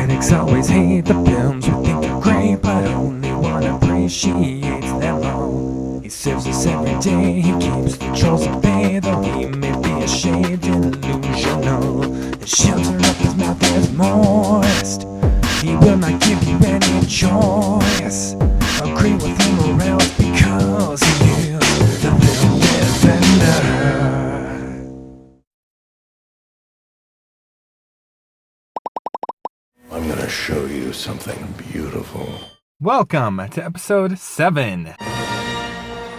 Critics always hate the films we think are great, but only one appreciates them all. He serves us every day, he keeps the trolls at bay, though he may be a shade delusional. The shelter of his mouth is moist, he will not give you any choice. Agree with him or else, because he is the film defender. I'm gonna show you something beautiful. Welcome to episode 7.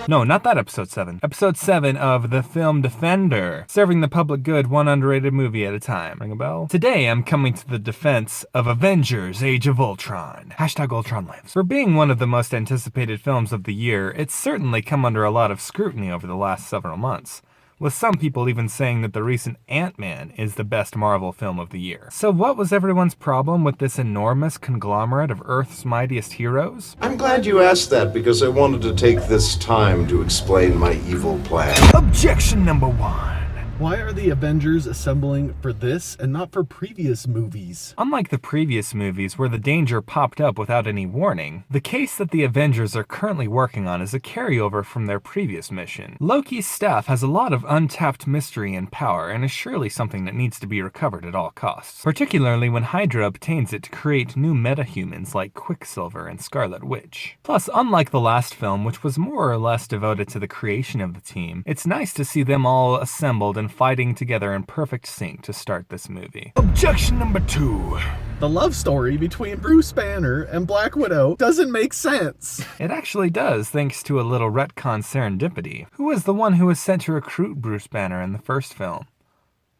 No, not that episode 7. Episode 7 of The Film Defender, serving the public good one underrated movie at a time. Ring a bell? Today I'm coming to the defense of Avengers Age of Ultron. Hashtag Ultron lives. For being one of the most anticipated films of the year, it's certainly come under a lot of scrutiny over the last several months, with some people even saying that the recent Ant-Man is the best Marvel film of the year. So what was everyone's problem with this enormous conglomerate of Earth's mightiest heroes? I'm glad you asked that because I wanted to take this time to explain my evil plan. Objection number 1. Why are the Avengers assembling for this and not for previous movies? Unlike the previous movies where the danger popped up without any warning, the case that the Avengers are currently working on is a carryover from their previous mission. Loki's staff has a lot of untapped mystery and power and is surely something that needs to be recovered at all costs, particularly when Hydra obtains it to create new metahumans like Quicksilver and Scarlet Witch. Plus, unlike the last film, which was more or less devoted to the creation of the team, it's nice to see them all assembled and fighting together in perfect sync to start this movie. Objection number 2. The love story between Bruce Banner and Black Widow doesn't make sense. It actually does, thanks to a little retcon serendipity. Who was the one who was sent to recruit Bruce Banner in the first film?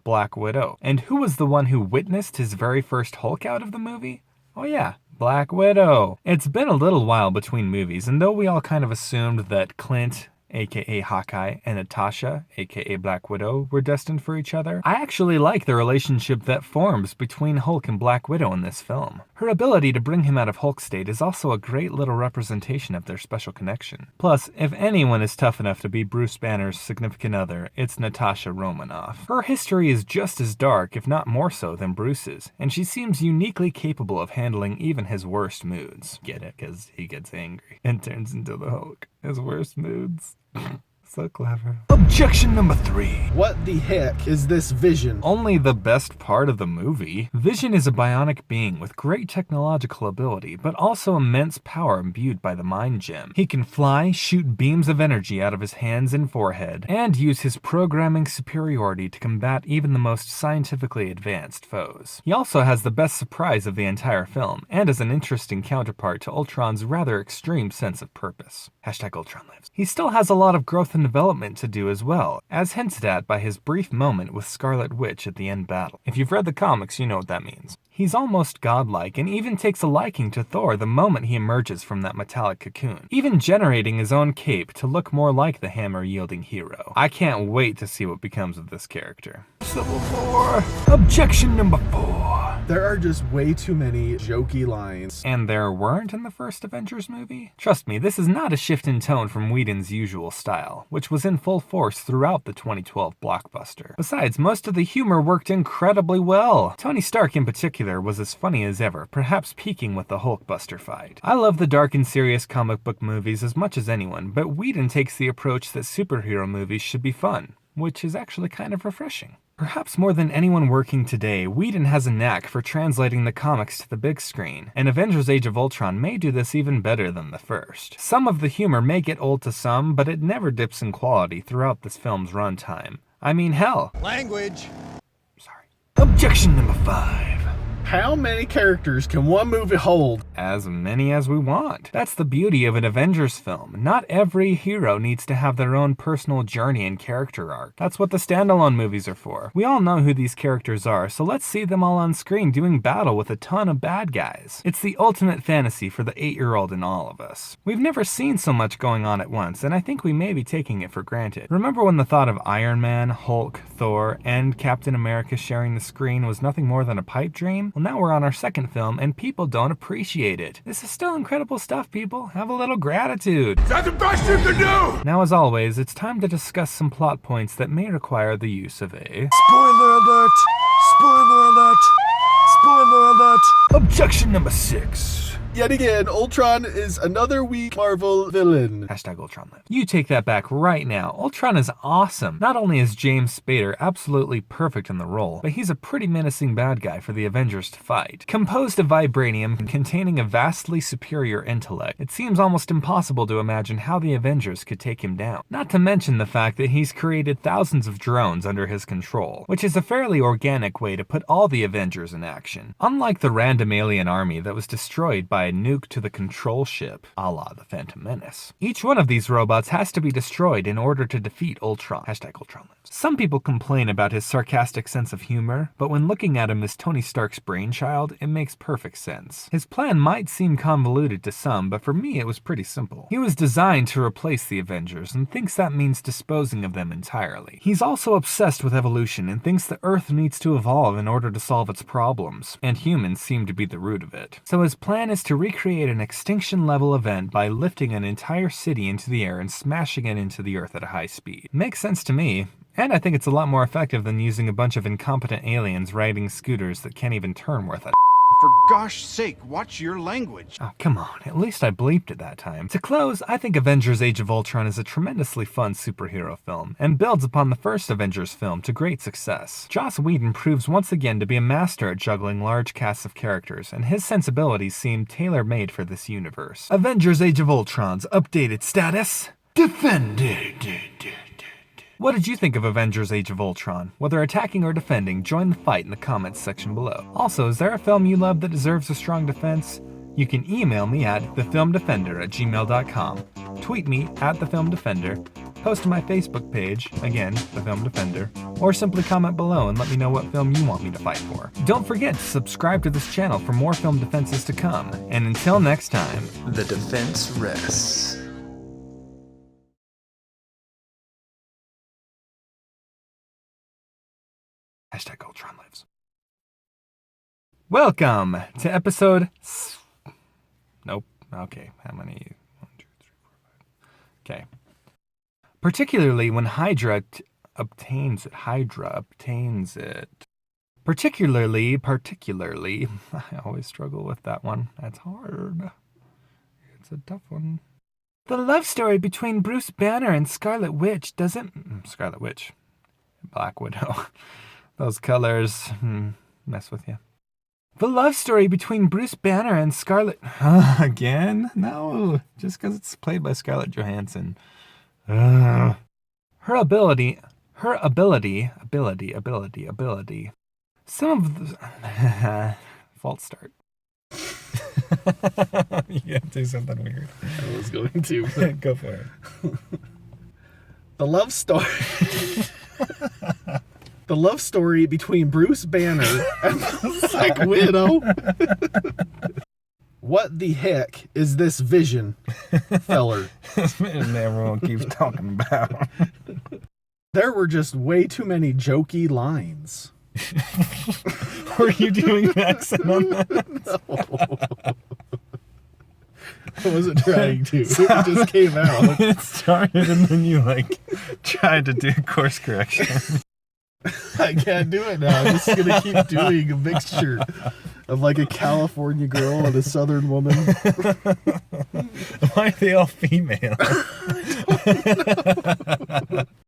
Black Widow. And who was the one who witnessed his very first Hulk out of the movie? Oh yeah, Black Widow. It's been a little while between movies, and though we all kind of assumed that Clint, aka Hawkeye, and Natasha, aka Black Widow, were destined for each other, I actually like the relationship that forms between Hulk and Black Widow in this film. Her ability to bring him out of Hulk state is also a great little representation of their special connection. Plus, if anyone is tough enough to be Bruce Banner's significant other, it's Natasha Romanoff. Her history is just as dark, if not more so, than Bruce's, and she seems uniquely capable of handling even his worst moods. Get it? Because he gets angry and turns into the Hulk. His worst moods. So clever. Objection number 3. What the heck is this Vision? Only the best part of the movie. Vision is a bionic being with great technological ability, but also immense power imbued by the Mind Gem. He can fly, shoot beams of energy out of his hands and forehead, and use his programming superiority to combat even the most scientifically advanced foes. He also has the best surprise of the entire film, and is an interesting counterpart to Ultron's rather extreme sense of purpose. Hashtag Ultron lives. He still has a lot of growth and development to do as well, as hinted at by his brief moment with Scarlet Witch at the end battle. If you've read the comics, you know what that means. He's almost godlike and even takes a liking to Thor the moment he emerges from that metallic cocoon, even generating his own cape to look more like the hammer-yielding hero. I can't wait to see what becomes of this character. Civil War. Objection number 4. There are just way too many jokey lines. And there weren't in the first Avengers movie? Trust me, this is not a shift in tone from Whedon's usual style, which was in full force throughout the 2012 blockbuster. Besides, most of the humor worked incredibly well. Tony Stark in particular was as funny as ever, perhaps peaking with the Hulkbuster fight. I love the dark and serious comic book movies as much as anyone, but Whedon takes the approach that superhero movies should be fun, which is actually kind of refreshing. Perhaps more than anyone working today, Whedon has a knack for translating the comics to the big screen, and Avengers Age of Ultron may do this even better than the first. Some of the humor may get old to some, but it never dips in quality throughout this film's runtime. I mean, hell. Language. Sorry. Objection number 5. How many characters can one movie hold? As many as we want. That's the beauty of an Avengers film. Not every hero needs to have their own personal journey and character arc. That's what the standalone movies are for. We all know who these characters are, so let's see them all on screen doing battle with a ton of bad guys. It's the ultimate fantasy for the 8-year-old in all of us. We've never seen so much going on at once, and I think we may be taking it for granted. Remember when the thought of Iron Man, Hulk, Thor, and Captain America sharing the screen was nothing more than a pipe dream? Well, now we're on our second film, and people don't appreciate it. This is still incredible stuff, people. Have a little gratitude. That's the best you can do! Now, as always, it's time to discuss some plot points that may require the use of a... Spoiler alert! Spoiler alert! Spoiler alert! Objection number 6. Yet again, Ultron is another weak Marvel villain. Hashtag Ultron lives. You take that back right now. Ultron is awesome. Not only is James Spader absolutely perfect in the role, but he's a pretty menacing bad guy for the Avengers to fight. Composed of vibranium and containing a vastly superior intellect, it seems almost impossible to imagine how the Avengers could take him down. Not to mention the fact that he's created thousands of drones under his control, which is a fairly organic way to put all the Avengers in action. Unlike the random alien army that was destroyed by a nuke to the control ship, a la the Phantom Menace. Each one of these robots has to be destroyed in order to defeat Ultron. Hashtag Ultron lives. Some people complain about his sarcastic sense of humor, but when looking at him as Tony Stark's brainchild, it makes perfect sense. His plan might seem convoluted to some, but for me it was pretty simple. He was designed to replace the Avengers and thinks that means disposing of them entirely. He's also obsessed with evolution and thinks the Earth needs to evolve in order to solve its problems, and humans seem to be the root of it. So his plan is to recreate an extinction-level event by lifting an entire city into the air and smashing it into the Earth at a high speed. Makes sense to me. And I think it's a lot more effective than using a bunch of incompetent aliens riding scooters that can't even turn worth a For gosh sake, watch your language. Oh, come on. At least I bleeped it that time. To close, I think Avengers Age of Ultron is a tremendously fun superhero film, and builds upon the first Avengers film to great success. Joss Whedon proves once again to be a master at juggling large casts of characters, and his sensibilities seem tailor-made for this universe. Avengers Age of Ultron's updated status: defended. What did you think of Avengers Age of Ultron? Whether attacking or defending, join the fight in the comments section below. Also, is there a film you love that deserves a strong defense? You can email me at thefilmdefender@gmail.com, tweet me at thefilmdefender, post to my Facebook page, again, The Film Defender, or simply comment below and let me know what film you want me to fight for. Don't forget to subscribe to this channel for more film defenses to come. And until next time, The defense rests. hashtag Ultron lives. Welcome to episode... Nope. Okay, how many? 1, 2, 3, 4, 5. Okay. Particularly when Hydra obtains it. Particularly, I always struggle with that one. That's hard. It's a tough one. The love story between Bruce Banner and Scarlet Witch doesn't... Scarlet Witch. Black Widow. Those colors mess with you. The love story between Bruce Banner and Scarlet... Again? No, just because it's played by Scarlett Johansson. Her ability. Some of the... False start. You gotta do something weird. I was going to. Go for it. The love story. The love story between Bruce Banner and Black Widow. What the heck is this vision, feller? And everyone keeps talking about. There were just way too many jokey lines. Were you doing an accent on that? No. I wasn't trying to. It just came out. It started and then you tried to do course correction. I can't do it now. I'm just going to keep doing a mixture of a California girl and a Southern woman. Why are they all female?